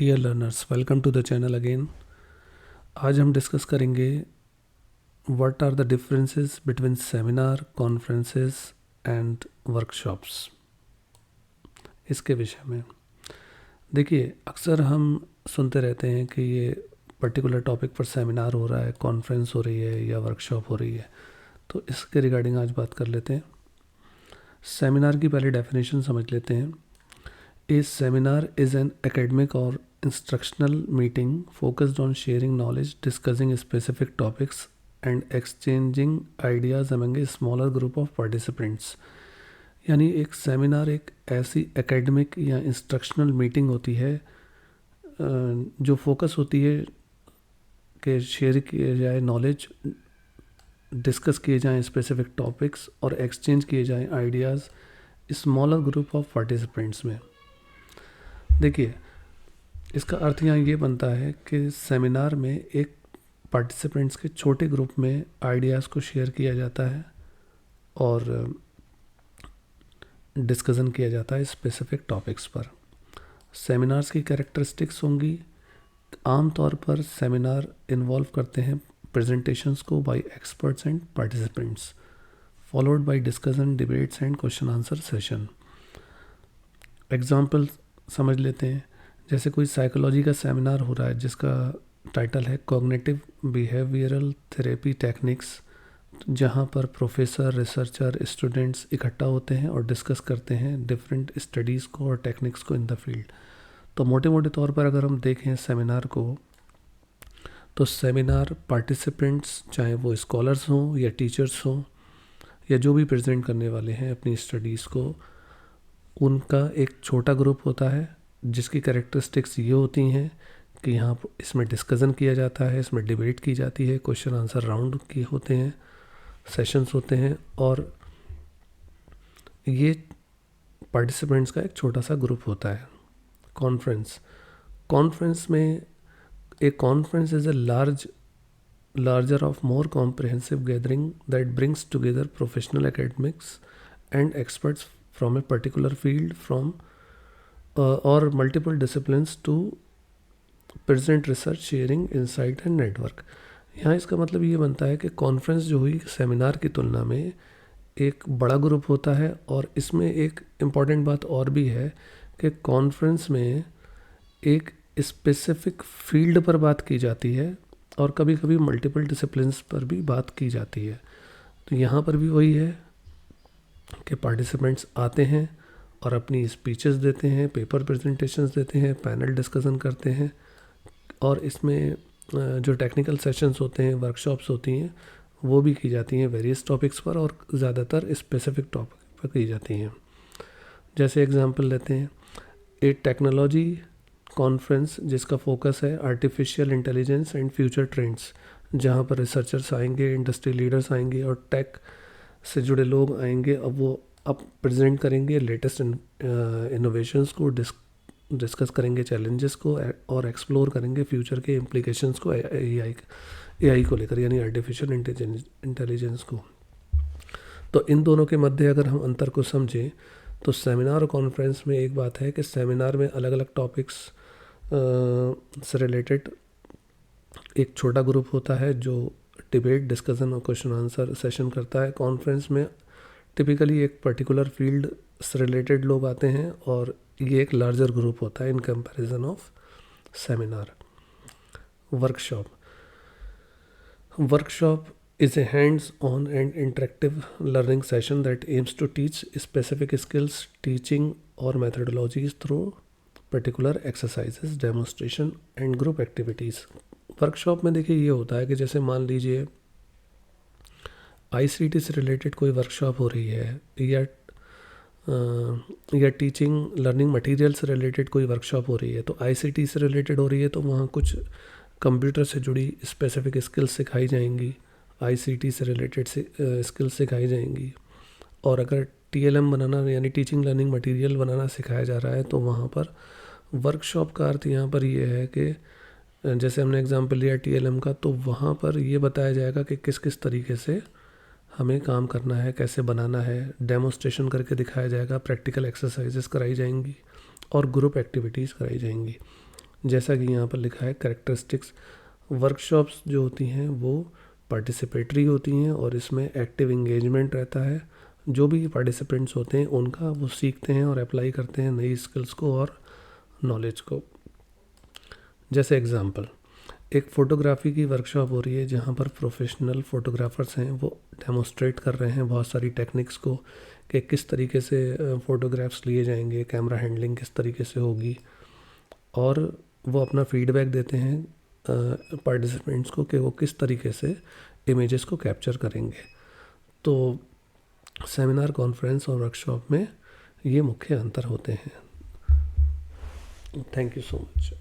Dear learners, welcome to the channel again. आज हम discuss करेंगे what are the differences between seminar, conferences and workshops. इसके विषय में देखिए, अक्सर हम सुनते रहते हैं कि ये पर्टिकुलर टॉपिक पर सेमिनार हो रहा है, कॉन्फ्रेंस हो रही है या वर्कशॉप हो रही है। तो इसके रिगार्डिंग आज बात कर लेते हैं। सेमिनार की पहले डेफिनेशन समझ लेते हैं। A seminar is an academic or instructional meeting focused on sharing knowledge, discussing specific topics, and exchanging ideas among a smaller group of participants। यानी एक सेमिनार एक ऐसी एकेडमिक या इंस्ट्रक्शनल मीटिंग होती है जो फोकस होती है कि शेयर किए जाए नॉलेज, डिस्कस किए जाएं स्पेसिफिक टॉपिक्स और एक्सचेंज किए जाएं ideas smaller group of participants में। देखिए, इसका अर्थ यहाँ ये बनता है कि सेमिनार में एक पार्टिसिपेंट्स के छोटे ग्रुप में आइडियाज़ को शेयर किया जाता है और डिस्कशन किया जाता है स्पेसिफिक टॉपिक्स पर। सेमिनार्स की कैरेक्टरिस्टिक्स होंगी, आमतौर पर सेमिनार इन्वॉल्व करते हैं प्रेजेंटेशंस को bye experts and participants, followed by discussion, debates and question answer session. Example समझ लेते हैं। जैसे कोई साइकोलॉजी का सेमिनार हो रहा है जिसका टाइटल है कॉग्निटिव बिहेवियरल थेरेपी टेक्निक्स, जहाँ पर प्रोफेसर, रिसर्चर, स्टूडेंट्स इकट्ठा होते हैं और डिस्कस करते हैं डिफरेंट स्टडीज़ को और टेक्निक्स को इन द फील्ड। तो मोटे मोटे तौर पर अगर हम देखें सेमिनार को, तो सेमिनार पार्टिसिपेंट्स, चाहे वो स्कॉलर्स हों या टीचर्स हों या जो भी प्रेजेंट करने वाले हैं अपनी स्टडीज़ को, उनका एक छोटा ग्रुप होता है जिसकी कैरेक्टरिस्टिक्स ये होती हैं कि यहाँ इसमें डिस्कशन किया जाता है, इसमें डिबेट की जाती है, क्वेश्चन आंसर राउंड के होते हैं, सेशंस होते हैं और ये पार्टिसिपेंट्स का एक छोटा सा ग्रुप होता है। कॉन्फ्रेंस में एक conference is a larger of more comprehensive gathering that brings together professional academics and experts from a particular field from or multiple disciplines to present research, sharing insight and network। यहाँ इसका मतलब ये बनता है कि conference जो हुई seminar की तुलना में एक बड़ा ग्रुप होता है और इसमें एक इम्पॉर्टेंट बात और भी है कि कॉन्फ्रेंस में एक स्पेसिफिक फील्ड पर बात की जाती है और कभी कभी मल्टीपल डिसिप्लिन्स पर भी बात की जाती है। तो यहाँ पर भी वही है कि पार्टिसिपेंट्स आते हैं और अपनी स्पीचेस देते हैं, पेपर प्रेजेंटेशंस देते हैं, पैनल डिस्कशन करते हैं और इसमें जो टेक्निकल सेशंस होते हैं, वर्कशॉप्स होती हैं, वो भी की जाती हैं वेरियस टॉपिक्स पर और ज़्यादातर स्पेसिफिक टॉपिक पर की जाती हैं। जैसे एग्जांपल लेते हैं, ए टेक्नोलॉजी कॉन्फ्रेंस जिसका फोकस है artificial intelligence and future trends, जहाँ पर रिसर्चर्स आएंगे, इंडस्ट्री लीडर्स आएंगे और टेक से जुड़े लोग आएंगे। अब वो प्रेजेंट करेंगे लेटेस्ट इनोवेशंस को, डिस्कस करेंगे चैलेंजेस को और एक्सप्लोर करेंगे फ्यूचर के इम्प्लीकेशंस को एआई को लेकर, यानी आर्टिफिशियल इंटेलिजेंस को। तो इन दोनों के मध्य अगर हम अंतर को समझें तो सेमिनार और कॉन्फ्रेंस में एक बात है कि सेमिनार में अलग अलग टॉपिक्स से रिलेटेड एक छोटा ग्रुप होता है जो डिबेट, डिस्कशन और क्वेश्चन आंसर सेशन करता है। कॉन्फ्रेंस में टिपिकली एक पर्टिकुलर फील्ड से रिलेटेड लोग आते हैं और ये एक लार्जर ग्रुप होता है in comparison of seminar. Workshop is a hands-on and interactive learning session that aims to teach specific skills, teaching or methodologies through particular exercises, demonstration and group activities। Workshop में देखिए ये होता है कि जैसे मान लीजिए आईसीटी से रिलेटेड कोई वर्कशॉप हो रही है या टीचिंग लर्निंग मटेरियल से रिलेटेड कोई वर्कशॉप हो रही है, तो आईसीटी से रिलेटेड हो रही है तो वहाँ कुछ कंप्यूटर से जुड़ी स्पेसिफिक स्किल्स सिखाई जाएंगी, आईसीटी से रिलेटेड स्किल्स सिखाई जाएंगी। और अगर टीएलएम बनाना यानी टीचिंग लर्निंग मटेरियल बनाना सिखाया जा रहा है तो वहाँ पर वर्कशॉप का अर्थ यहाँ पर ये है कि जैसे हमने एग्जांपल लिया टीएलएम का, तो वहाँ पर ये बताया जाएगा कि किस किस तरीके से हमें काम करना है, कैसे बनाना है, डेमोस्ट्रेशन करके दिखाया जाएगा, प्रैक्टिकल एक्सरसाइजेस कराई जाएंगी और ग्रुप एक्टिविटीज़ कराई जाएंगी। जैसा कि यहाँ पर लिखा है कैरेक्टरिस्टिक्स, वर्कशॉप्स जो होती हैं वो पार्टिसिपेटरी होती हैं और इसमें एक्टिव इंगेजमेंट रहता है। जो भी पार्टिसिपेंट्स होते हैं उनका वो सीखते हैं और अप्लाई करते हैं नई स्किल्स को और नॉलेज को। जैसे एग्जांपल, एक फ़ोटोग्राफी की वर्कशॉप हो रही है जहाँ पर प्रोफेशनल फ़ोटोग्राफर्स हैं, वो डेमोस्ट्रेट कर रहे हैं बहुत सारी टेक्निक्स को कि किस तरीके से फ़ोटोग्राफ्स लिए जाएंगे, कैमरा हैंडलिंग किस तरीके से होगी, और वो अपना फीडबैक देते हैं पार्टिसिपेंट्स को कि वो किस तरीके से इमेजेस को कैप्चर करेंगे। तो सेमिनार, कॉन्फ्रेंस और वर्कशॉप में ये मुख्य अंतर होते हैं। Thank you so much.